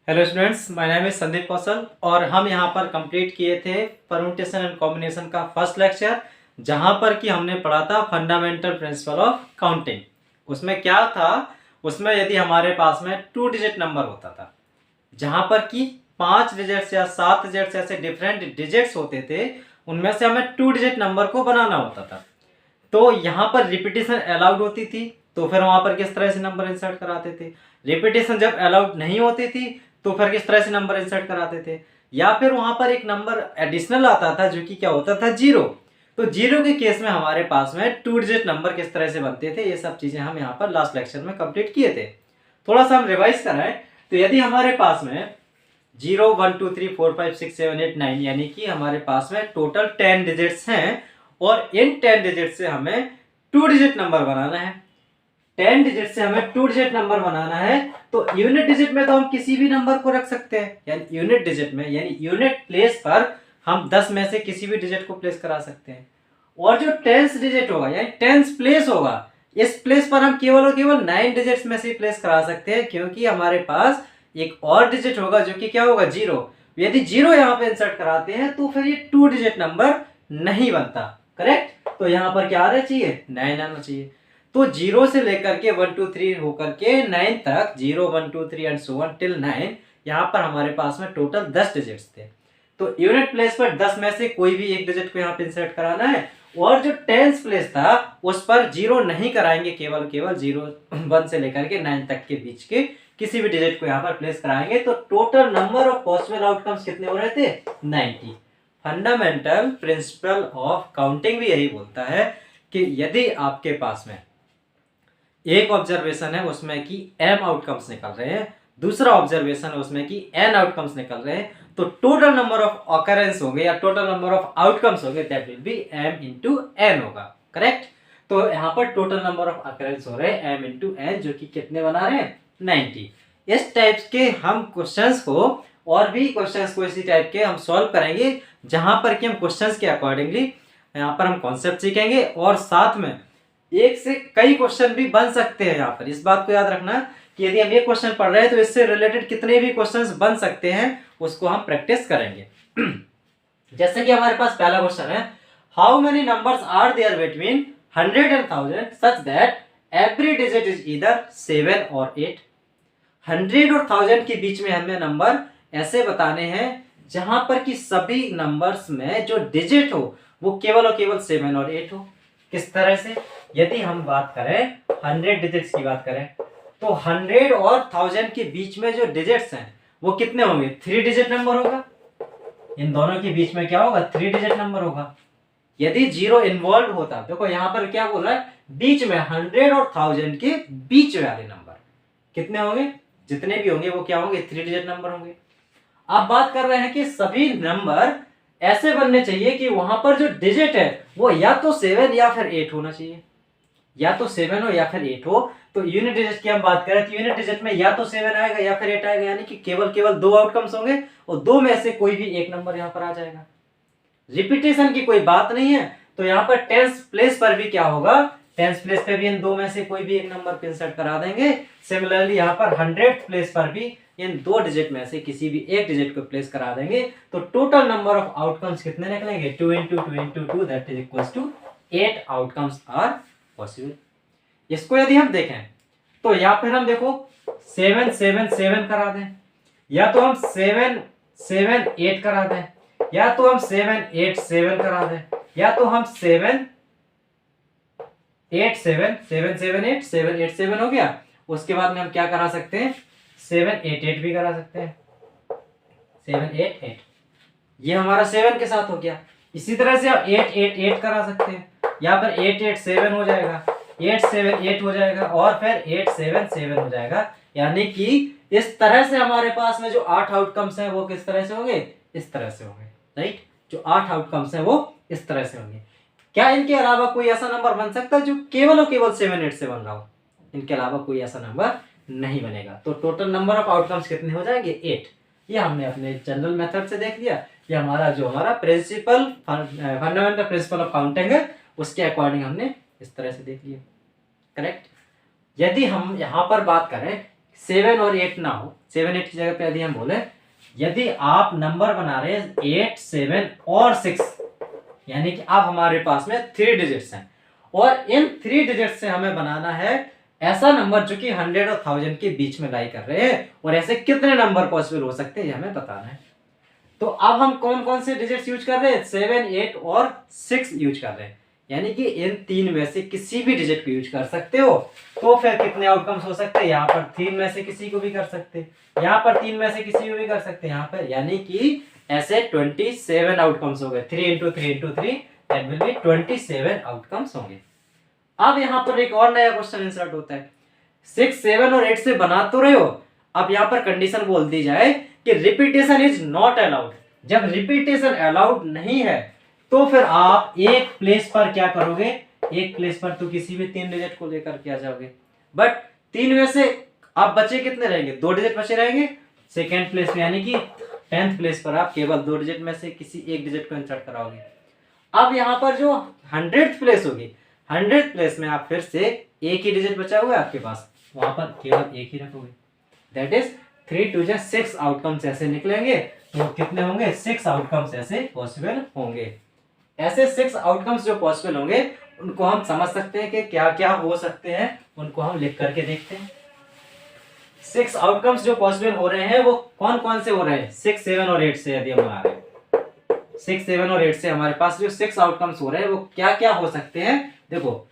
Hello students, my name is Sandeep Kaushal और हम यहाँ पर कंप्लीट किए थे परम्यूटेशन एंड कॉम्बिनेशन का फर्स्ट लेक्चर, जहाँ पर कि हमने पढ़ा था फंडामेंटल प्रिंसिपल ऑफ काउंटिंग। उसमें क्या था, उसमें यदि हमारे पास में 2 डिजिट नंबर होता था, जहाँ पर कि 5 डिजिट्स या 7 डिजिट्स ऐसे डिफरेंट डिजिट्स होते थे, उनमें से हमें 2 डिजिट नंबर को बनाना होता था। तो यहाँ पर रिपीटेशन अलाउड होती थी, तो फिर वहां पर किस तरह से नंबर इंसर्ट कराते थे। रिपीटेशन जब अलाउड नहीं होती थी तो फिर किस तरह से नंबर इंसर्ट कराते थे। या फिर वहां पर एक नंबर एडिशनल आता था जो कि क्या होता था, जीरो। तो जीरो के केस में हमारे पास में 2 डिजिट नंबर किस तरह से बनते थे, ये सब चीजें हम यहाँ पर लास्ट लेक्चर में कंप्लीट किए थे। थोड़ा सा हम रिवाइज कराएं तो यदि हमारे पास में 0 1 2 3 4 5 6 7 8 9 यानी कि हमारे पास में टोटल 10 डिजिट्स हैं और इन 10 डिजिट से हमें 2 डिजिट नंबर बनाना है। 10 डिजिट से हमें 2 डिजिट नंबर बनाना है, तो यूनिट डिजिट में तो हम किसी भी नंबर को रख सकते हैं, यानी यूनिट डिजिट में यानी यूनिट प्लेस पर हम 10 में से किसी भी डिजिट को प्लेस करा सकते हैं। और जो टेंस डिजिट होगा यानी टेंस प्लेस होगा, इस प्लेस पर हम केवल और केवल 9 डिजिट्स में से प्लेस करा सकते हैं, क्योंकि हमारे पास एक और डिजिट होगा जो कि क्या होगा, जीरो। यदि जीरो यहाँ पे इंसर्ट कराते हैं तो फिर ये 2 डिजिट नंबर नहीं बनता। करेक्ट। तो यहाँ पर क्या आना चाहिए, 9 आना चाहिए। तो 0 से लेकर के 1 2 3 होकर के 9 तक, 0 1 2 3 एंड सो ऑन टिल 9, यहाँ पर हमारे पास में टोटल 10 डिजिट्स थे। तो यूनिट प्लेस पर 10 में से कोई भी एक डिजिट को यहाँ पे इंसर्ट कराना है, और जो टेंस प्लेस था उस पर 0 नहीं कराएंगे, केवल 0 1 से लेकर के 9 तक के बीच के किसी भी डिजिट को यहाँ पर प्लेस कराएंगे। तो total number of possible outcomes कितने हो रहे थे, 90। फंडामेंटल प्रिंसिपल ऑफ काउंटिंग भी यही बोलता है कि यदि आपके पास में एक ऑब्जर्वेशन है उसमें कि m आउटकम्स निकल रहे हैं, दूसरा ऑब्जर्वेशन है उसमें कि n आउटकम्स निकल रहे हैं, तो टोटल नंबर ऑफ ऑकरेंस होंगे या टोटल नंबर ऑफ आउटकम्स होंगे, that will be m into n होगा। करेक्ट। तो यहाँ पर टोटल नंबर ऑफ ऑकरेंस हो रहे हैं m इंटू n, जो कि कितने बना रहे हैं, 90। इस टाइप्स के हम क्वेश्चंस को और भी क्वेश्चंस को इसी टाइप के हम सॉल्व करेंगे, जहां पर कि हम क्वेश्चंस के अकॉर्डिंगली यहाँ पर हम कॉन्सेप्ट सीखेंगे और साथ में एक से कई क्वेश्चन भी बन सकते हैं। यहाँ पर इस बात को याद रखना कि यदि हम ये क्वेश्चन पढ़ रहे हैं तो इससे रिलेटेड कितने भी क्वेश्चंस बन सकते हैं, उसको हम प्रैक्टिस करेंगे। जैसे कि हमारे पास पहला क्वेश्चन है, how many numbers are there between 100 and 1000 such that every digit is either 7 और 8। 100 और 1000 के बीच में हमें नंबर ऐसे बताने हैं जहां पर कि सभी नंबर्स में जो डिजिट हो वो केवल और केवल 7 और 8 हो। किस तरह से, यदि हम बात करें 100 डिजिट्स की बात करें, तो 100 और 1000 के बीच में जो डिजिट्स हैं वो कितने होंगे, 3 डिजिट नंबर होगा। इन दोनों के बीच में क्या होगा, 3 डिजिट नंबर होगा। यदि जीरो इन्वॉल्व होता, देखो यहाँ पर क्या बोल रहा है, बीच में 100 और 1000 के बीच वाले नंबर कितने होंगे, जितने भी होंगे वो क्या होंगे, 3 डिजिट नंबर होंगे। आप बात कर रहे हैं कि सभी नंबर ऐसे बनने चाहिए कि वहां पर जो डिजिट है वो या तो 7 या फिर 8 होना चाहिए, या तो 7 हो या फिर 8 हो। तो यूनिट डिजिट की हम बात करें तो यूनिट डिजिट में या तो 7 आएगा या फिर 8 आएगा, यानी कि केवल 2 आउटकम्स होंगे और 2 में से कोई भी एक नंबर यहाँ पर आ जाएगा। रिपीटेशन की कोई बात नहीं है, तो यहाँ पर टेंस प्लेस पर भी क्या होगा, टेंस प्लेस पे भी इन 2 में से कोई भी एक नंबर को इंसर्ट करा देंगे। सिमिलरली यहाँ पर 100th प्लेस पर भी इन 2 डिजिट में से किसी भी एक डिजिट को प्लेस करा देंगे, तो टोटल नंबर ऑफ आउटकम्स कितने निकलेंगे, 2 into 2 into 2 that is equal to 8 outcomes are possible. इसको यदि हम देखें तो यहाँ पर हम देखो 7 7 7 करा दें, या तो हम 7 7 8 करा दें, या तो हम 7 8 7 करा दें, या तो हम 7 8 7 7 7 8 7 8 7 हो गया। उसके बाद में हम क्या करा सकते हैं, 7 8 8 भी करा सकते हैं, 7 8 8, ये हमारा 7 के साथ हो गया। इसी तरह से हम 8 8 8 करा सकते हैं, यहाँ पर 8 8 7 हो जाएगा, 8 7 8 हो जाएगा और फिर 8 7 7 हो जाएगा। यानी कि इस तरह से हमारे पास में जो 8 आउटकम्स हैं वो किस तरह से होंगे, इस तरह से होंगे। राइट, जो 8 आउटकम्स हैं वो इस तरह से होंगे। क्या इनके अलावा कोई ऐसा नंबर बन सकता है जो केवल और केवल 7 8 से बन रहा हो, इनके अलावा कोई ऐसा नंबर नहीं बनेगा। तो टोटल नंबर ऑफ आउटकम्स कितने हो जाएंगे, 8। ये हमने अपने जनरल मेथड से देख लिया। ये हमारा principle fundamental principle of counting है, उसके अकॉर्डिंग हमने इस तरह से देख लिया। करेक्ट। यदि हम यहाँ पर बात करें 7 और 8 ना हो, 7 8 की जगह पे यदि हम बोले यदि आप नंबर बना रहे हैं 8 7 और 6, यानी कि अब हमारे पास में 3 डिजिट्स हैं और इन 3 डिजिट्स से हमें बनाना है ऐसा नंबर जो कि 100 और 1000 के बीच में लाई कर रहे हैं, और ऐसे कितने नंबर पॉसिबल हो सकते हैं ये हमें बताना है। तो अब हम कौन कौन से डिजिट्स यूज कर रहे हैं, 7 8 और 6 यूज कर रहे हैं, यानी कि इन 3 में से किसी भी डिजिट को यूज कर सकते हो। तो फिर कितने आउटकम्स हो सकते हैं, यहाँ पर 3 में से किसी को भी कर सकते हैं, यहाँ पर 3 में से किसी को भी कर सकते हैं यहाँ पर, यानी कि ऐसे 27 आउटकम्स हो गए। 3 into 3 into 3 that will be 27 outcomes होंगे। अब यहाँ पर एक और नया क्वेश्चन इंसर्ट होता है, 6 7 और 8 से बना तो रहे हो, अब यहाँ पर कंडीशन बोल दी जाए कि रिपीटेशन इज नॉट अलाउड। जब रिपीटेशन अलाउड नहीं है तो फिर आप एक प्लेस पर क्या करोगे, एक प्लेस पर तो किसी भी 3 डिजिट को लेकर के आ जाओगे, बट 3 में से आप बचे कितने रहेंगे, 2 डिजिट बचे रहेंगे सेकेंड प्लेस में, यानी कि 10th प्लेस पर आप केवल 2 डिजिट में से किसी एक डिजिट को इंसर्ट कराओगे। अब यहाँ पर जो 100th प्लेस होगी, 100th प्लेस में आप फिर से एक ही डिजिट बचा हुआ है आपके पास, वहां पर केवल एक ही रखोगे, दैट इज 3 2 6 आउटकम्स ऐसे निकलेंगे। तो कितने होंगे, 6 आउटकम्स ऐसे पॉसिबल होंगे। ऐसे 6 आउटकम्स जो पॉसिबल होंगे उनको हम समझ सकते हैं कि क्या क्या हो सकते हैं, उनको हम लिख करके देखते हैं। 6 आउटकम्स जो पॉसिबल हो रहे हैं वो कौन कौन से हो रहे हैं, 6 7 और 8 से यदि हम बना रहे हैं, 6 7 और 8 से हमारे पास जो 6 आउटकम्स हो रहे हैं वो क्या क्या हो सकते हैं। देखो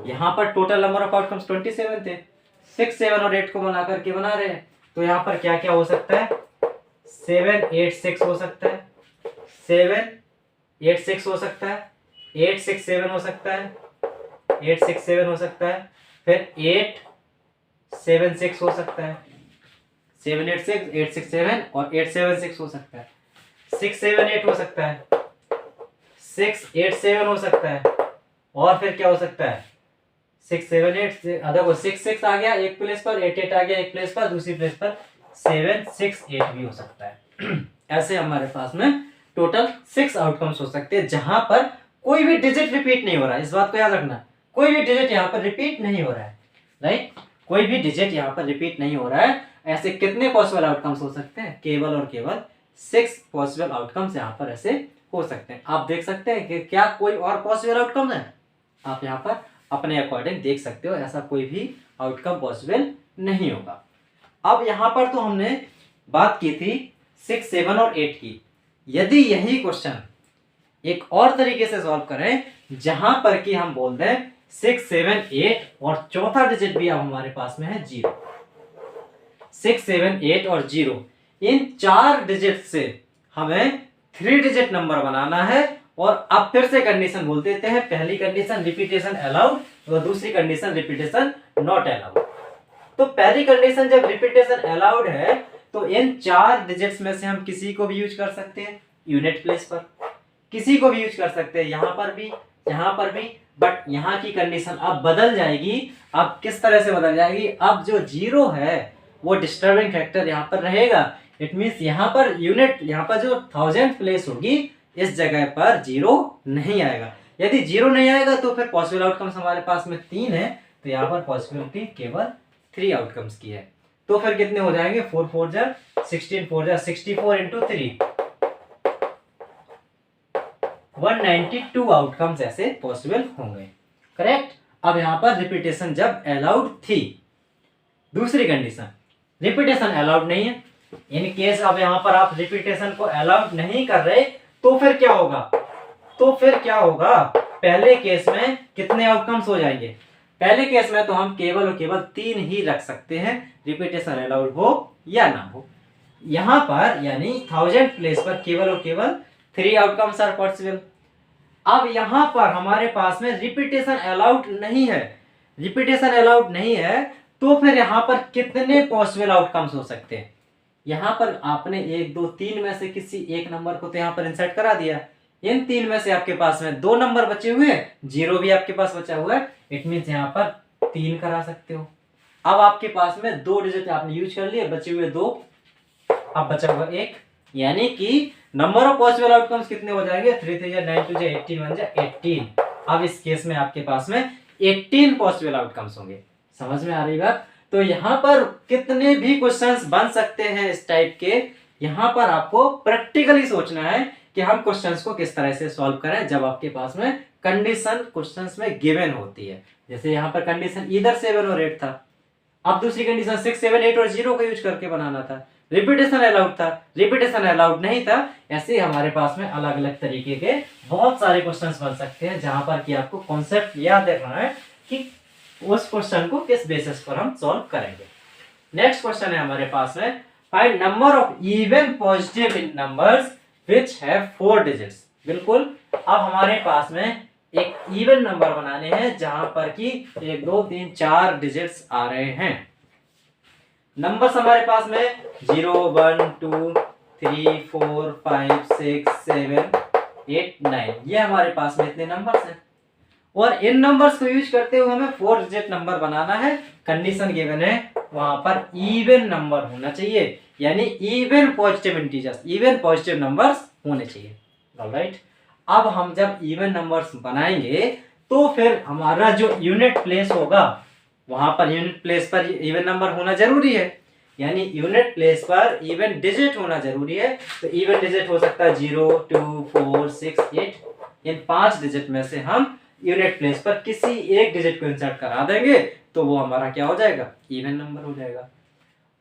यहाँ पर टोटल नंबर ऑफ आउटकम्स 27 थे, 6 7 और 8 को बना करके बना रहे हैं, तो यहाँ पर क्या क्या हो सकता है, 7 8 6 हो सकता है, 7 8 6 हो सकता है, 8 6 7 हो सकता है, 8 6 7 हो सकता है, फिर 8 7 6 हो सकता है, 7 8 6 8 6 7 और 8 7 6 हो सकता है, 6 7 8 हो सकता है, 6 8 7 हो सकता है, और फिर क्या हो सकता है 6 7 8 देखो 6 6 आ गया एक प्लेस पर, 8 8 आ गया एक प्लेस पर, दूसरी प्लेस पर 7 6 8 भी हो सकता है। ऐसे हमारे पास में टोटल 6 आउटकम्स हो सकते हैं जहां पर कोई भी डिजिट रिपीट नहीं हो रहा है। इस बात को याद रखना, कोई भी डिजिट यहाँ पर रिपीट नहीं हो रहा है, राइट, कोई भी डिजिट यहाँ पर रिपीट नहीं हो रहा है। ऐसे कितने पॉसिबल आउटकम्स हो सकते हैं, केवल और केवल 6 पॉसिबल आउटकम्स यहाँ पर ऐसे हो सकते हैं। आप देख सकते हैं कि क्या कोई और पॉसिबल आउटकम है, आप यहाँ पर अपने अकॉर्डिंग देख सकते हो, ऐसा कोई भी आउटकम पॉसिबल नहीं होगा। अब यहाँ पर तो हमने बात की थी 6 7 और 8 की। यदि यही क्वेश्चन एक और तरीके से सॉल्व करें जहां पर कि हम बोल दें 6 7 8 और चौथा डिजिट भी अब हमारे पास में है 0, 6 7 8 और 0, इन 4 डिजिट से हमें 3 डिजिट नंबर बनाना है। और अब फिर से कंडीशन बोल देते हैं, पहली कंडीशन रिपीटेशन अलाउड और दूसरी कंडीशन रिपीटेशन नॉट अलाउड। तो पहली कंडीशन जब रिपीटेशन अलाउड है तो इन 4 डिजिट्स में से हम किसी को भी यूज कर सकते हैं, यूनिट प्लेस पर किसी को भी यूज कर सकते हैं, यहाँ पर भी यहाँ पर भी, बट यहाँ की कंडीशन अब बदल जाएगी। अब किस तरह से बदल जाएगी, अब जो 0 है वो डिस्टर्बिंग फैक्टर यहाँ पर रहेगा। इट मीन्स यहाँ पर यूनिट, यहाँ पर जो 1000th प्लेस होगी इस जगह पर 0 नहीं आएगा। यदि 0 नहीं आएगा तो फिर पॉसिबल आउटकम्स हमारे पास में 3 है, तो यहाँ पर पॉसिबिलिटी केवल 3 आउटकम्स की है। तो फिर कितने हो जाएंगे, 4 4 जा 16 4 जा 64 इंटू 3 192 आउटकम्स ऐसे पॉसिबल होंगे, करेक्ट। अब यहाँ पर रिपीटेशन जब अलाउड थी, दूसरी कंडीशन रिपीटेशन अलाउड नहीं है, इन केस अब यहाँ पर आप रिपीटेशन को अलाउड नहीं कर रहे तो फिर क्या होगा, तो फिर क्या होगा, पहले केस में कितने आउटकम्स हो जाएंगे, पहले केस में तो हम केवल और केवल 3 ही रख सकते हैं, रिपीटेशन अलाउड हो या ना हो। यहाँ पर यानी 1000th प्लेस पर केवल और केवल 3 आउटकम्स आर पॉसिबल। अब यहाँ पर हमारे पास में रिपीटेशन अलाउड नहीं है, रिपीटेशन अलाउड नहीं है तो फिर यहाँ पर कितने पॉसिबल आउटकम्स हो सकते हैं। यहाँ पर आपने 1 2 3 में से किसी एक नंबर को तो यहाँ पर इंसर्ट करा दिया, इन 3 में से आपके पास में 2 नंबर बचे हुए हैं, 0 भी आपके पास बचा हुआ है, इट मीन्स यहाँ पर 3 करा सकते हो। अब आपके पास में 2 डिजिट आपने यूज कर लिए, बचे हुए 2, अब बचा हुआ 1, यानी कि नंबर ऑफ पॉसिबल आउटकम्स कितने हो जाएंगे, 3 3 9 2 18 1 18। अब इस केस में आपके पास में 18 पॉसिबल आउटकम्स होंगे। समझ में आ रही बात। तो यहाँ पर कितने भी क्वेश्चंस बन सकते हैं इस टाइप के। यहाँ पर आपको प्रैक्टिकली सोचना है कि हम क्वेश्चंस को किस तरह से सॉल्व करें जब आपके पास में कंडीशन क्वेश्चंस में गिवन होती है। जैसे यहाँ पर कंडीशन इधर 7 और 8 था, अब दूसरी कंडीशन 6, 7, 8 और 0 का यूज करके बनाना था। रिपीटेशन अलाउड था, रिपीटेशन अलाउड नहीं था। ऐसे ही हमारे पास में अलग अलग तरीके के बहुत सारे क्वेश्चंस बन सकते हैं जहां पर कि आपको कॉन्सेप्ट याद रखना है कि उस क्वेश्चन को किस बेसिस पर हम सॉल्व करेंगे। नेक्स्ट क्वेश्चन है हमारे पास में, find number of even positive numbers which have 4 digits. बिल्कुल, अब हमारे पास में एक इवन नंबर बनाने हैं जहां पर कि 1 2 3 4 डिजिट्स आ रहे हैं। नंबर्स हमारे पास में 0 1 2 3 4 5 6 7 8 9, ये हमारे पास में इतने नंबर्स हैं और इन नंबर्स को यूज करते हुए हमें 4 डिजिट नंबर बनाना है। कंडीशन गिवन है वहां पर इवन नंबर होना चाहिए, यानी even positive integers, even positive numbers होने चाहिए। ऑलराइट, अब हम जब इवन नंबर्स बनाएंगे तो फिर हमारा जो यूनिट प्लेस होगा वहां पर यूनिट प्लेस पर इवन नंबर होना जरूरी है, यानी यूनिट प्लेस पर इवन डिजिट होना जरूरी है। तो इवन डिजिट हो सकता है 0 2 4 6 8, इन 5 डिजिट में से हम यूनिट प्लेस पर किसी एक डिजिट को इंसर्ट करा देंगे तो वो हमारा क्या हो जाएगा, इवन नंबर हो जाएगा।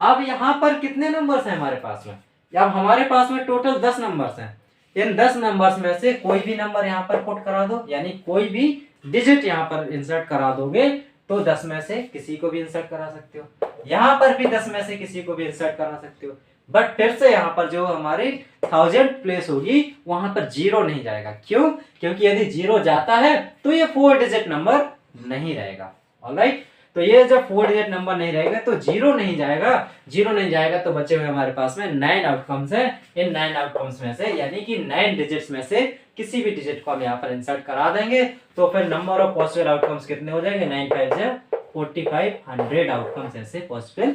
अब यहाँ पर कितने नंबर्स हैं हमारे पास में, अब हमारे पास में टोटल 10 नंबर्स हैं। इन 10 नंबर्स में से कोई भी नंबर यहाँ पर पुट करा दो, यानी कोई भी डिजिट यहाँ पर इंसर्ट करा दोगे तो 10 में से किसी को भी इंसर्ट करा सकते हो, यहाँ पर भी 10 में से किसी को भी इंसर्ट करा सकते हो। बट फिर से यहाँ पर जो हमारी 1000 प्लेस होगी वहां पर 0 नहीं जाएगा। क्यों? क्योंकि यदि 0 जाता है तो ये 4 डिजिट नंबर नहीं रहेगा। ऑलराइट, तो ये जब 4 डिजिट नंबर नहीं रहेगा तो 0 नहीं जाएगा, 0 नहीं जाएगा तो बचे हुए हमारे पास में 9 आउटकम्स हैं। इन 9 आउटकम्स में से यानी कि 9 डिजिट्स में से किसी भी डिजिट को हम यहाँ पर इंसर्ट करा देंगे तो फिर नंबर ऑफ पॉसिबल आउटकम्स कितने हो जाएंगे, 9 5 45, 100 आउटकम्स ऐसे पॉसिबल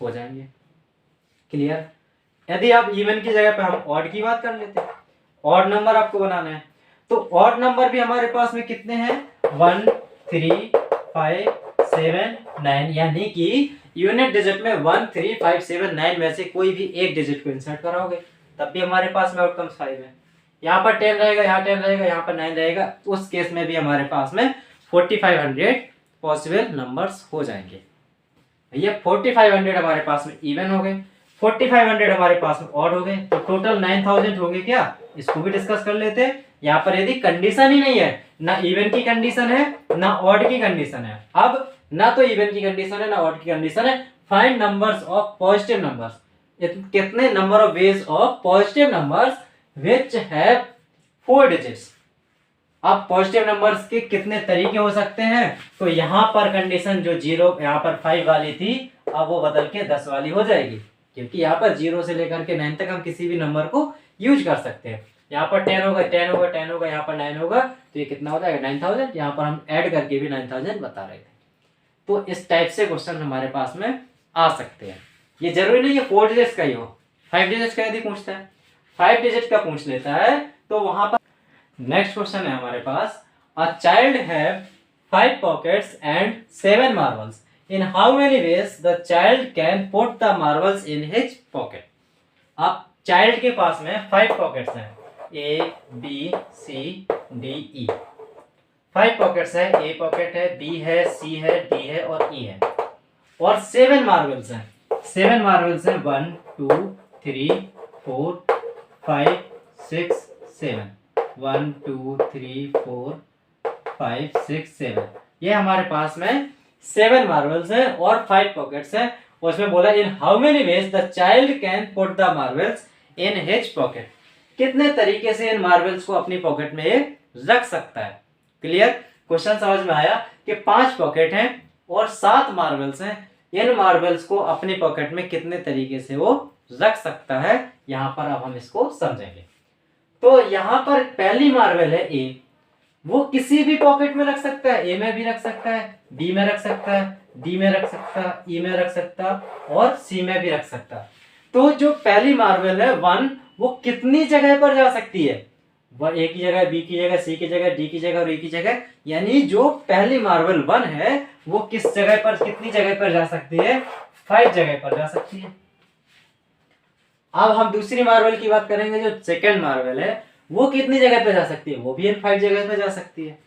हो जाएंगे। क्लियर? यदि आप इवन की जगह पे हम ऑड की बात कर लेते हैं, ऑड नंबर आपको बनाना है तो ऑड नंबर भी हमारे पास में कितने हैं, 1 3 5 7 9, यानी कि यूनिट डिजिट में 1 3 5 7 9 में से कोई भी एक डिजिट को इंसर्ट कराओगे तब भी हमारे पास में आउटकम्स 5 है। यहाँ पर 10 रहेगा, यहाँ 10 रहेगा, यहाँ पर 9 रहेगा, उस केस में भी हमारे पास में 4500 पॉसिबल नंबर्स हो जाएंगे। ये 4500 हमारे पास में इवन हो गए, 4500 हमारे पास में ऑड हो गए, तो टोटल 9000 हो गए। क्या इसको भी डिस्कस कर लेते हैं। यहाँ पर यदि कंडीशन ही नहीं है, ना इवन की कंडीशन है ना ऑड की कंडीशन है, अब ना तो इवन की कंडीशन है ना ऑड की कंडीशन है, find numbers of positive numbers, कितने number of ways of positive numbers which have 4 digits. अब पॉजिटिव नंबर्स के कितने तरीके हो सकते हैं, तो यहाँ पर कंडीशन जो 0 यहाँ पर 5 वाली थी अब वो बदल के 10 वाली हो जाएगी, क्योंकि यहाँ पर 0 से लेकर के 9 तक हम किसी भी नंबर को यूज कर सकते हैं। यहाँ पर 10 होगा, 10 होगा, 10 होगा, यहाँ पर 9 होगा, तो ये कितना हो जाएगा, 9000। यहाँ पर हम ऐड करके भी 9000 बता रहे थे। तो इस टाइप से क्वेश्चन हमारे पास में आ सकते हैं। ये जरूरी नहीं है 4 डिजिट्स का ही हो, 5 डिजिट्स का यदि पूछता है, 5 डिजिट का पूछ लेता है तो वहां पर। नेक्स्ट क्वेश्चन है हमारे पास, a child have 5 pockets and 7 marbles, in how many ways the child can put the marbles in his pocket। अब चाइल्ड के पास में 5 पॉकेट्स हैं, A B C D E, 5 pockets है, A पॉकेट है, B है, C है, D है और E है, और 7 मार्बल्स हैं। 7 मार्बल्स हैं 1 2 3 4 5 6 7, 1 2 3 4 5 6 7, ये हमारे पास में 7 मार्बल्स है और 5 पॉकेट्स है। उसमें बोला इन how many veg the child can put the marbles in his pocket, कितने तरीके से इन मार्बल्स को अपनी पॉकेट में रख सकता है। क्लियर? क्वेश्चन समझ में आया कि 5 पॉकेट हैं और 7 मार्बल्स हैं, इन मार्बल्स को अपनी पॉकेट में कितने तरीके से वो रख सकता है, यहां पर अब हम इसको समझेंगे। तो यहां पर पहली मार्बल है ए, वो किसी भी पॉकेट में रख सकता है, ए में भी रख सकता है, बी में रख सकता है, डी में रख सकता है, ई में रख सकता और सी में भी रख सकता। तो जो पहली मार्बल है 1, वो कितनी जगह पर जा सकती है, वह ए की जगह, बी की जगह, सी की जगह, डी की जगह और ई की जगह। यानी जो पहली मार्बल 1 है वो किस जगह पर, कितनी जगह पर जा सकती है? 5 जगह पर जा सकती है। अब हम दूसरी मार्बल की बात करेंगे, जो सेकंड मार्बल है वो कितनी जगह पे जा सकती है? वो भी इन 5 जगह पे जा सकती है।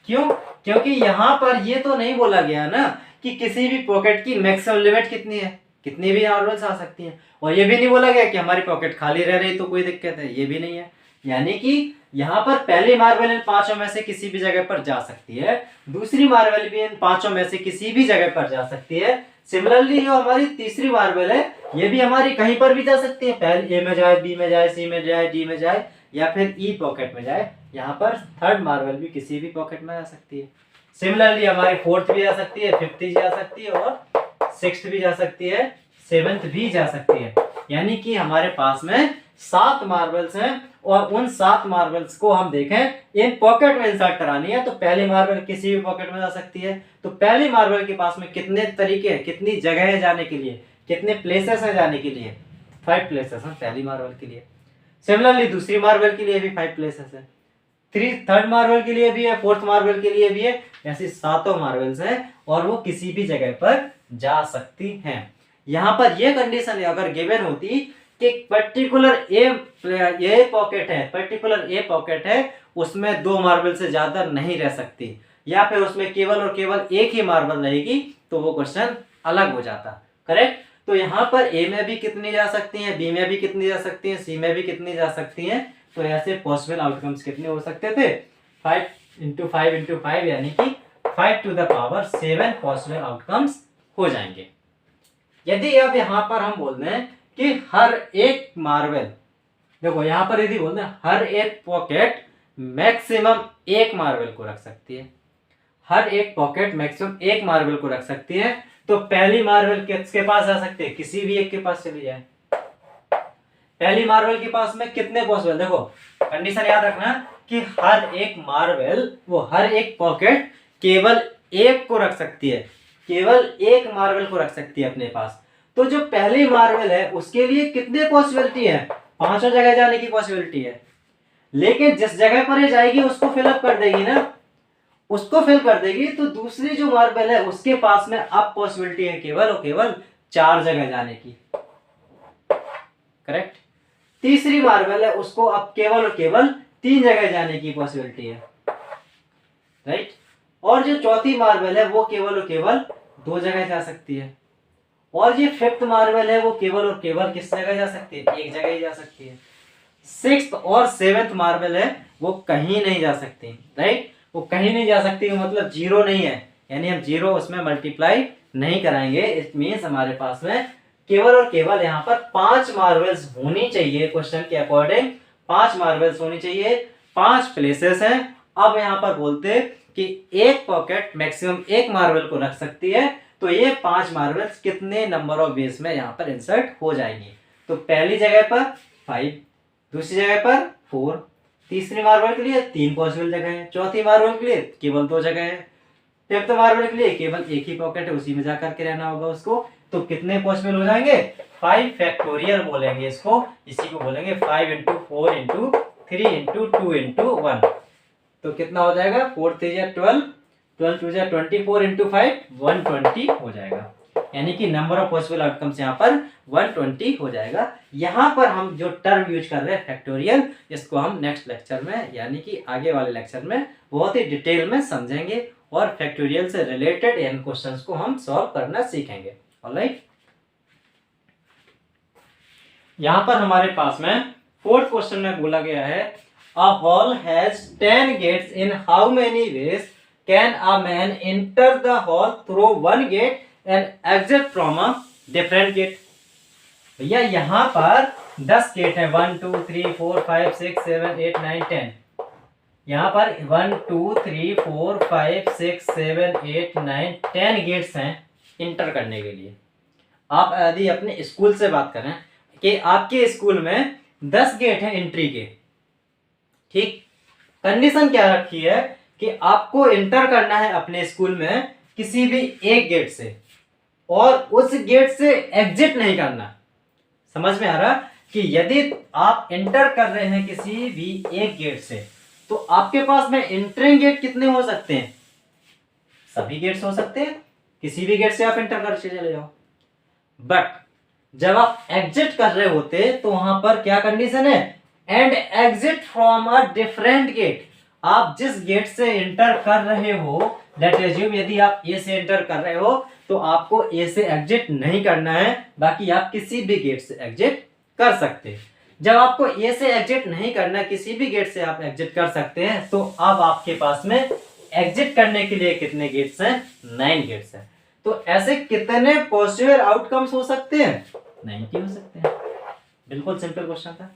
क्यों? क्योंकि यहाँ पर ये तो नहीं बोला गया ना कि किसी भी पॉकेट की मैक्सिमम लिमिट कितनी है, कितनी भी मार्बल्स आ सकती हैं। और ये भी नहीं बोला गया कि हमारी पॉकेट खाली रह रही तो कोई दिक्कत है, ये भी नहीं है। यानी कि यहाँ पर पहली मार्बल इन 5 में से किसी भी जगह पर जा सकती है, दूसरी मार्बल भी इन 5 में से किसी भी जगह पर जा सकती है। सिमिलरली जो हमारी तीसरी मार्बल है ये भी हमारी कहीं पर भी जा सकती है, पहले ए में जाए, बी में जाए, सी में जाए, डी में जाए या फिर ई पॉकेट में जाए। यहाँ पर थर्ड मार्बल भी किसी भी पॉकेट में जा सकती है। सिमिलरली हमारी फोर्थ भी जा सकती है, फिफ्थ भी जा सकती है और सिक्स्थ भी जा सकती है, सेवेंथ भी जा सकती है। यानी कि हमारे पास में 7 मार्बल्स हैं और उन 7 मार्बल्स को हम देखें इन पॉकेट में इंसर्ट करानी है तो पहली मार्बल किसी भी पॉकेट में जा सकती है। तो पहली मार्बल के पास में कितने तरीके हैं, कितनी जगह है जाने के लिए, कितने प्लेसेस है जाने के लिए? 5 प्लेसेस हैं पहली मार्बल के लिए। सिमिलरली दूसरी मार्बल के लिए भी 5 प्लेसेस है, थर्ड मार्बल के लिए भी है, फोर्थ मार्बल के लिए भी है। ऐसी 7 मार्बल्स हैं और वो किसी भी जगह पर जा सकती हैं। यहाँ पर ये कंडीशन अगर गिवन होती कि पर्टिकुलर ए पॉकेट है, पर्टिकुलर ए पॉकेट है, उसमें 2 मार्बल से ज्यादा नहीं रह सकती, या फिर उसमें केवल और केवल एक ही मार्बल रहेगी, तो वो क्वेश्चन अलग हो जाता। करेक्ट? तो यहाँ पर ए में भी कितनी जा सकती हैं, बी में भी कितनी जा सकती हैं, सी में भी कितनी जा सकती हैं। तो ऐसे पॉसिबल आउटकम्स कितने हो सकते थे? 5 × 5 × 5 यानी कि 5 to the power 7 possible outcomes हो जाएंगे। यदि अब यहाँ पर हम बोल दें कि हर एक मार्बल, देखो यहाँ पर यदि बोल दें हर एक पॉकेट मैक्सिमम एक मार्बल को रख सकती है, हर एक पॉकेट मैक्सिमम एक मार्बल को रख सकती है, तो पहली मार्बल किसके पास आ सकती है? किसी भी एक के पास चली जाए। पहली मार्बल के पास में कितने पॉसिबल, देखो कंडीशन याद रखना कि हर एक मार्बल, वो हर एक पॉकेट केवल एक को रख सकती है, केवल एक मार्बल को रख सकती है अपने पास। तो जो पहली मार्बल है उसके लिए कितने पॉसिबिलिटी है? 5 जगह जाने की पॉसिबिलिटी है। लेकिन जिस जगह पर ये जाएगी उसको फिलअप कर देगी ना, उसको फिल कर देगी, तो दूसरी जो मार्बल है उसके पास में अब पॉसिबिलिटी है केवल और केवल 4 जगह जाने की। करेक्ट? तीसरी मार्बल है उसको अब केवल और केवल 3 जगह जाने की पॉसिबिलिटी है। राइट? और जो चौथी मार्बल है वो केवल और केवल 2 जगह जा सकती है। और ये फिफ्थ मार्बल है वो केवल और केवल किस जगह जा सकती है? एक जगह ही जा सकती है। सिक्स्थ और सेवेंथ मार्बल है वो कहीं नहीं जा सकती। राइट? वो कहीं नहीं जा सकती मतलब 0 नहीं है, यानी हम 0 उसमें मल्टीप्लाई नहीं कराएंगे। इट मींस हमारे पास में केवल और केवल यहाँ पर 5 मार्बल्स होनी चाहिए। क्वेश्चन के अकॉर्डिंग 5 मार्बल्स होनी चाहिए, 5 प्लेसेस हैं। अब यहाँ पर बोलते कि एक पॉकेट मैक्सिमम एक मार्बल को रख सकती है, तो ये 5 मार्बल्स कितने नंबर ऑफ वेज में यहाँ पर इंसर्ट हो जाएंगी? तो पहली जगह पर 5, दूसरी जगह पर 4, तीसरी मार्बल के लिए 3 पॉसिबल जगह है, चौथी मार्बल के लिए केवल 2 जगह है, फिफ्थ मार्बल के लिए केवल एक ही पॉकेट है, उसी में जाकर के रहना होगा उसको। तो कितने पॉसिबल हो जाएंगे? 5 फैक्टोरियल बोलेंगे इसको, इसी को बोलेंगे 5 × 4 × 3 × 2 × 1। तो कितना हो जाएगा? 4 × 3 = 12, 12 × 2 = 24 × 5 120 हो जाएगा। यानी कि नंबर ऑफ पॉसिबल आउटकम्स यहाँ पर 120 हो जाएगा। यहाँ पर हम जो टर्म यूज कर रहे हैं फैक्टोरियल, इसको हम नेक्स्ट लेक्चर में यानी कि आगे वाले लेक्चर में बहुत ही डिटेल में समझेंगे और फैक्टोरियल से रिलेटेड इन क्वेश्चंस को हम सॉल्व करना सीखेंगे। ऑलराइट? यहाँ पर हमारे पास में फोर्थ क्वेश्चन में बोला गया है, a hall has 10 gates, in how many ways can a man enter the hall through one gate and exit from a different gate? भैया यहाँ पर 10 गेट है, 1 2 3 4 5 6 7 8 9 10। यहाँ पर 1 2 3 4 5 6 7 8 9 10 गेट्स हैं इंटर करने के लिए। आप यदि अपने स्कूल से बात करें कि आपके स्कूल में 10 गेट हैं एंट्री के, ठीक? कंडीशन क्या रखी है कि आपको इंटर करना है अपने स्कूल में किसी भी एक गेट से और उस गेट से एग्जिट नहीं करना। समझ में आ रहा कि यदि आप एंटर कर रहे हैं किसी भी एक गेट से, तो आपके पास में एंटरिंग गेट कितने हो सकते हैं? सभी गेट्स हो सकते हैं, किसी भी गेट से आप एंटर कर चले जाओ। बट जब आप एग्जिट कर रहे होते तो वहां पर क्या कंडीशन है? And exit from a different gate. आप जिस गेट से एंटर कर रहे हो, लेट एज्यूम यदि आप ए से एंटर कर रहे हो तो आपको ए से एग्जिट नहीं करना है, बाकी आप किसी भी गेट से एग्जिट कर सकते हैं। जब आपको ए से एग्जिट नहीं करना, किसी भी गेट से आप एग्जिट कर सकते हैं, तो अब आपके पास में एग्जिट करने के लिए कितने गेट्स हैं? 9 गेट्स हैं। तो ऐसे कितने पॉसिबल आउटकम्स हो सकते हैं? 90 हो सकते हैं। बिल्कुल सिंपल क्वेश्चन था,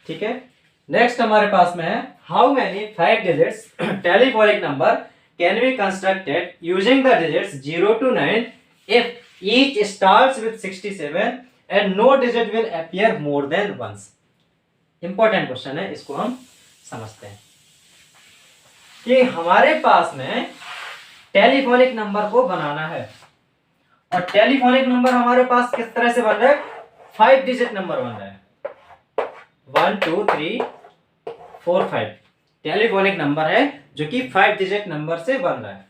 ठीक है। नेक्स्ट हमारे पास में है, how many 5 digits telephonic number can be constructed using the digits 0 to 9 if each starts with 67 and no digit will appear more than once. Important question है, इसको हम समझते हैं कि हमारे पास में टेलीफोनिक नंबर को बनाना है, और टेलीफोनिक नंबर हमारे पास किस तरह से बन रहा है? 5 डिजिट नंबर बन रहा है, 1 2 3 4 5 टेलीफोनिक नंबर है जो कि 5 डिजिट नंबर से बन रहा है।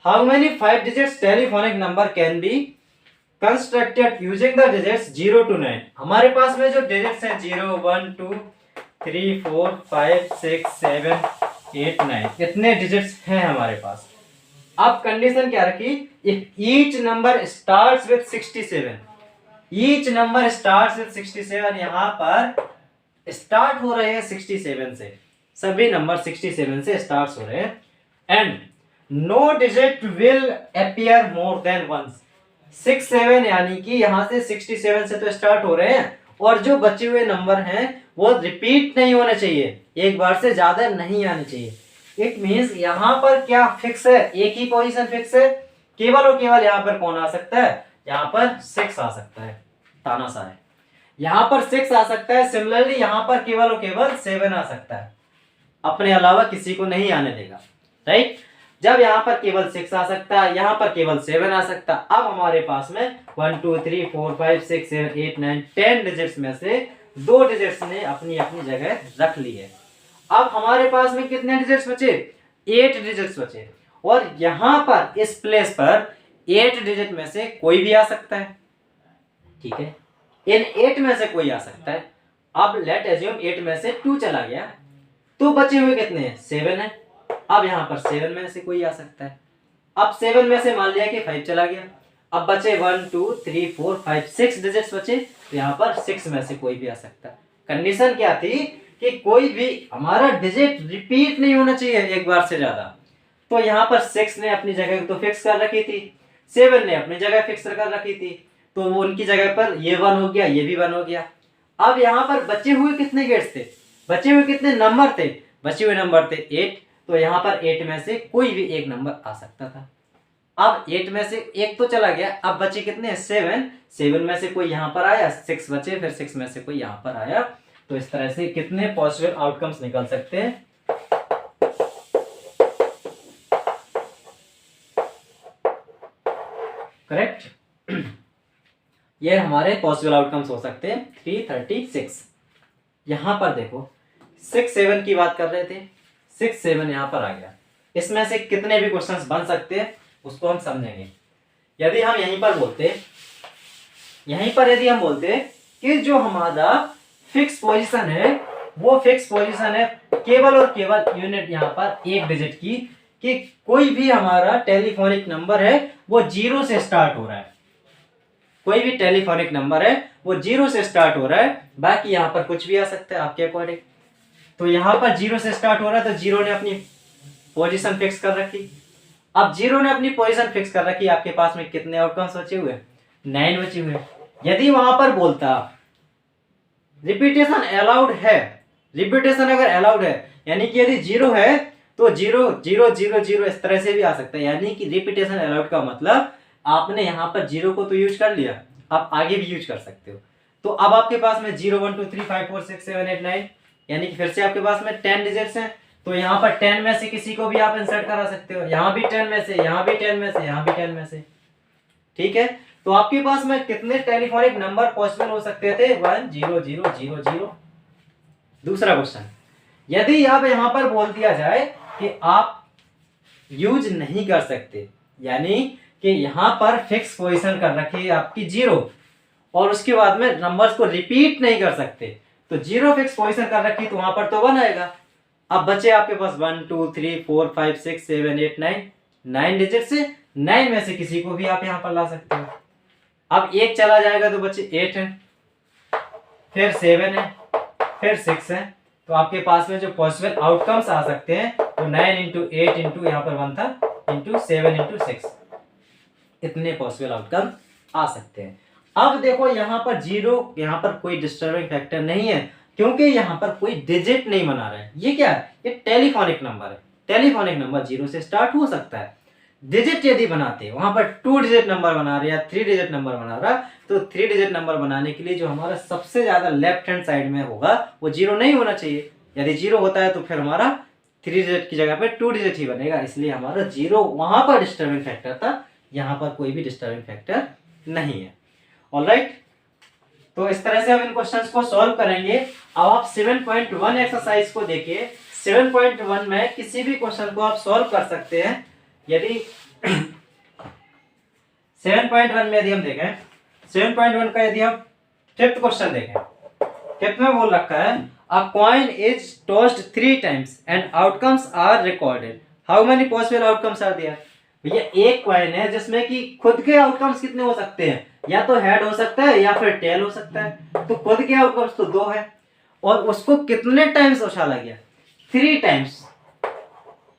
How many 5 digits telephonic number can be constructed using the digits 0 to 9। हमारे पास में जो डिजिट्स हैं 0 1 2 3 4 5 6 7 8 9, इतने डिजिट्स हैं हमारे पास। अब कंडीशन क्या रखी? If each number starts with 67, each number starts with 67, यहां पर स्टार्ट हो रहे हैं 67 से, सभी नंबर 67 से स्टार्ट हो रहे हैं, and no digit will appear more than once. 67 यानी कि यहां से 67 से तो स्टार्ट हो रहे हैं, और जो बचे हुए नंबर हैं वो रिपीट नहीं होने चाहिए, एक बार से ज्यादा नहीं आने चाहिए। इट मींस यहां पर क्या फिक्स है? एक ही पोजीशन फिक्स है, केवल और केवल यहां पर कौन आ सकता है? यहां पर 6 आ सकता है, तानाशाह है। यहां पर 6 आ सकता है, सिमिलरली यहां पर केवल और केवल 7 आ सकता है, अपने अलावा किसी को नहीं आने देगा, राइट। जब यहां पर केवल 6 आ सकता है, यहां पर केवल 7 आ सकता है। अब हमारे पास में 1 2 3 4 5 6 7 8 9 10 डिजिट्स में से 2 डिजिट्स ने अपनी अपनी जगह रख ली है। अब हमारे पास में कितने डिजिट्स बचे? 8 डिजिट्स बचे, और यहां पर इस प्लेस पर 8 डिजिट में से कोई भी आ सकता है, ठीक है। इन 8 में से कोई आ सकता है। अब लेट एज्यूम 8 में से 2 चला गया, तो बचे हुए कितने हैं? 7 है। अब यहां पर 7 में से कोई आ सकता है। अब 7 में से मान लिया कि 5 चला गया, अब बचे 1 2 3 4 5 6 डिजिट्स बचे, तो यहां पर 6 में से कोई भी आ सकता है। कंडीशन क्या थी कि कोई भी हमारा डिजिट रिपीट नहीं होना चाहिए एक बार से ज्यादा। तो यहाँ पर 6 ने अपनी जगह तो फिक्स कर रखी थी, 7 ने अपनी जगह फिक्स कर रखी थी, तो वो उनकी जगह पर ये 1 हो गया, ये भी 1 हो गया। अब यहाँ पर बचे हुए कितने गेट्स थे? बचे हुए कितने नंबर थे? बचे हुए नंबर थे 8, तो यहाँ पर 8 में से कोई भी एक नंबर आ सकता था। अब 8 में से एक तो चला गया, अब बचे कितने? 7 में से कोई यहाँ पर आया, 6 बचे, फिर 6 में से कोई यहाँ पर आया। तो इस तरह से कितने पॉसिबल आउटकम्स निकल सकते हैं? करेक्ट। ये हमारे पॉसिबल आउटकम्स हो सकते हैं 336। यहां पर देखो 6 7 की बात कर रहे थे, 6 7 यहां पर आ गया। इसमें से कितने भी क्वेश्चंस बन सकते हैं उसको हम समझेंगे। यदि हम यहीं पर बोलते यदि हम बोलते कि जो हमारा फिक्स पोजीशन है वो फिक्स पोजीशन है केवल और केवल यूनिट यहाँ पर एक डिजिट की, कि कोई भी हमारा टेलीफोनिक नंबर है वो 0 से स्टार्ट हो रहा है, कोई भी टेलीफोनिक नंबर है वो 0 से स्टार्ट हो रहा है, बाकी यहाँ पर कुछ भी आ सकता है आपके अकॉर्डिंग। तो यहाँ पर 0 से स्टार्ट हो रहा है, तो 0 ने अपनी पोजीशन फिक्स कर रखी। अब 0 ने अपनी पोजीशन फिक्स कर रखी, आपके पास में कितने आउटकम्स बचे हुए? 9 बचे हुए। यदि वहां पर बोलता रिपीटेशन अलाउड है, रिपीटेशन अगर अलाउड है यानी कि यदि 0 है तो 0 0 0 0 इस तरह से भी आ सकता है, यानी कि रिपीटेशन अलाउड का मतलब आपने यहाँ पर 0 को तो यूज कर लिया, आप आगे भी यूज कर सकते हो। तो अब आपके पास में 0 1 2 3 5 4 6 7 8 9 यानी कि फिर से आपके पास में 10 डिजिट्स हैं, तो यहाँ पर 10 में से किसी को भी आप इंसर्ट करा सकते हो, यहाँ भी 10 में से, यहाँ भी 10 में से, यहाँ भी 10 में से। ठीक है, तो आपके पास में कितने टेलीफोनिक नंबर पॉसिबल हो सकते थे? 1 0 0 0 0। दूसरा क्वेश्चन, यदि अब यहां पर बोल दिया जाए कि आप यूज नहीं कर सकते, यानी कि यहां पर फिक्स पोजीशन कर रखी है आपकी 0 और उसके बाद में नंबर्स को रिपीट नहीं कर सकते, तो 0 फिक्स पोजीशन कर रखी तो वहां पर तो 1 आएगा। अब बचे आपके पास 1 2 3 4 5 6 7 8 9, 9 डिजिट से 9 में से किसी को भी आप यहां पर ला सकते हो। अब एक चला जाएगा तो बचे 8 है, फिर 7 है, फिर 6 है, तो आपके पास में जो पॉसिबल आउटकम्स आ सकते हैं तो 9 इंटू 8 इंटू यहाँ पर 1 था इंटू 7 इंटू 6, इतने पॉसिबल आउटकम आ सकते हैं। अब देखो यहाँ पर 0, यहाँ पर कोई डिस्टर्बिंग फैक्टर नहीं है क्योंकि यहाँ पर कोई डिजिट नहीं बना रहा है। ये क्या है? ये टेलीफोनिक नंबर है। टेलीफोनिक नंबर 0 से स्टार्ट हो सकता है। डिजिट यदि बनाते हैं, वहां पर 2 डिजिट नंबर बना रहे या 3 डिजिट नंबर बना रहा, तो 3 डिजिट नंबर बनाने के लिए जो हमारा सबसे ज्यादा लेफ्ट हैंड साइड में होगा वो 0 नहीं होना चाहिए। यदि 0 होता है तो फिर हमारा 3 डिजिट की जगह पे 2 डिजिट ही बनेगा, इसलिए हमारा 0 वहां पर डिस्टर्बिंग फैक्टर था, यहाँ पर कोई भी डिस्टर्बिंग फैक्टर नहीं है। ऑलराइट, तो इस तरह से हम इन क्वेश्चंस को सॉल्व करेंगे। अब आप 7.1 एक्सरसाइज को देखिए। 7.1 में किसी भी क्वेश्चन को आप सॉल्व कर सकते हैं। यदि 7.1 में यदि हम देखें, 7.1 का यदि हम फिफ्थ क्वेश्चन देखें, फिफ्थ में बोल रखा है a coin is tossed 3 times and outcomes are recorded, how many possible outcomes are there. भैया एक कॉइन है जिसमें कि खुद के आउटकम्स कितने हो सकते हैं, या तो हेड हो सकता है या फिर टेल हो सकता है, तो खुद के आउटकम्स तो 2 है और उसको कितने टाइम्स उछाला गया? 3 टाइम्स।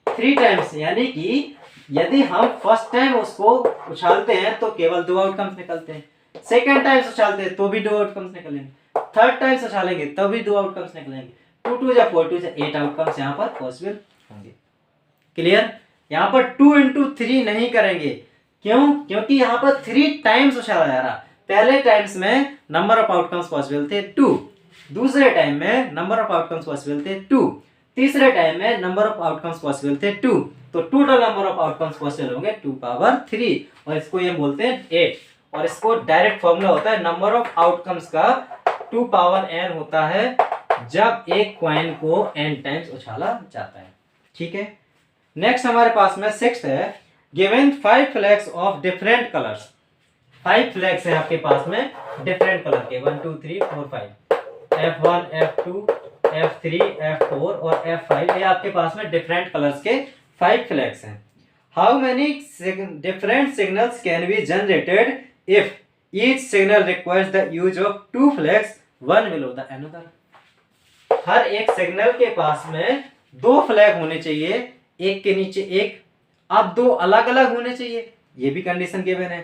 3 टाइम्स यानी कि यदि हम फर्स्ट टाइम उसको उछालते हैं तो केवल 2 आउटकम्स निकलते हैं, सेकेंड टाइम उछालते हैं तो भी 2 आउटकम्स निकलेंगे, थर्ड टाइम उछालेंगे तब भी 2 आउटकम्स निकलेंगे। 2 2 जा 4 2 जा 8 आउटकम्स यहाँ पर पॉसिबल होंगे। क्लियर? यहाँ पर 2 इंटू 3 नहीं करेंगे, क्यों? क्योंकि यहाँ पर 3 टाइम्स उछाला जा रहा। पहले टाइम्स में नंबर ऑफ आउटकम्स पॉसिबल थे 2, दूसरे टाइम में नंबर ऑफ आउटकम्स पॉसिबल थे 2, तीसरे टाइम में नंबर ऑफ आउटकम्स पॉसिबल थे 2, तो total number of outcomes possible होंगे 2 पावर 3 और इसको ये बोलते हैं 8। और इसको डायरेक्ट फॉर्मूला होता है नंबर ऑफ आउटकम्स का 2 पावर n होता है जब एक कॉइन को n टाइम्स उछाला जाता है। ठीक है, नेक्स्ट हमारे पास में 6th है given 5 flags of different colours. 5 flags है आपके पास में डिफरेंट कलर के, 1 2 3 4 5, F1 F2 F3 F4 और F5, ये आपके पास में डिफरेंट कलर्स के 5 फ्लैग्स हैं। How many different signals can be generated if each signal requires the use of 2 flags, one below the another. हर एक सिग्नल के पास में 2 फ्लैग होने चाहिए, एक के नीचे एक। अब 2 अलग अलग होने चाहिए, ये भी कंडीशन गिवन है।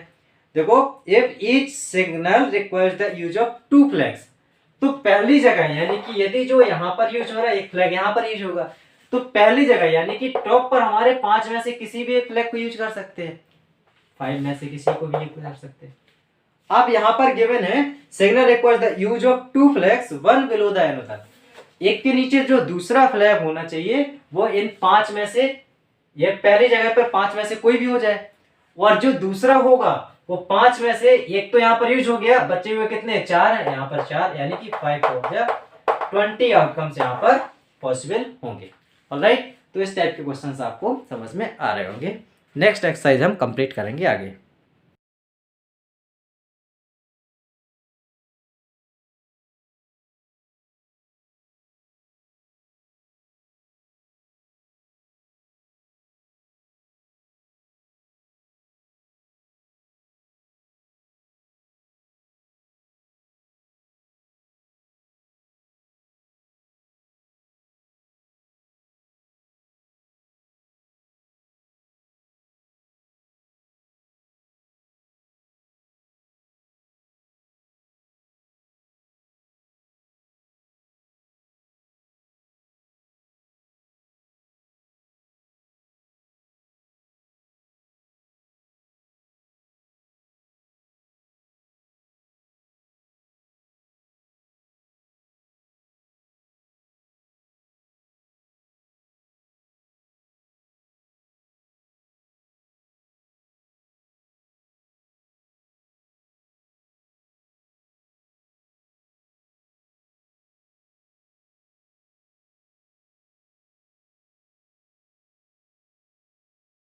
देखो, if each signal requires the use of 2 flags, तो पहली जगह यानी कि यदि जो यहाँ पर यूज हो रहा है एक फ्लैग यहाँ पर यूज होगा, तो पहली जगह यानी कि टॉप पर हमारे 5 में से किसी भी एक फ्लैग को यूज कर सकते हैं, 5 में से किसी को भी यूज कर सकते हैं। अब यहाँ पर गिवन है signal requires the use of 2 flags, one below the another. एक के नीचे जो दूसरा फ्लैग होना चाहिए वो इन 5 में से, ये पहली जगह पर 5 में से कोई भी हो जाए, और जो दूसरा होगा वो 5 में से एक तो यहाँ पर यूज हो गया, बचे हुए कितने 4 है, यहाँ पर 4 यानी कि 5 हो गया, 20 आउटकम्स यहाँ पर पॉसिबल होंगे। ऑलराइट, तो इस टाइप के क्वेश्चंस आपको समझ में आ रहे होंगे। नेक्स्ट एक्सरसाइज हम कंप्लीट करेंगे आगे।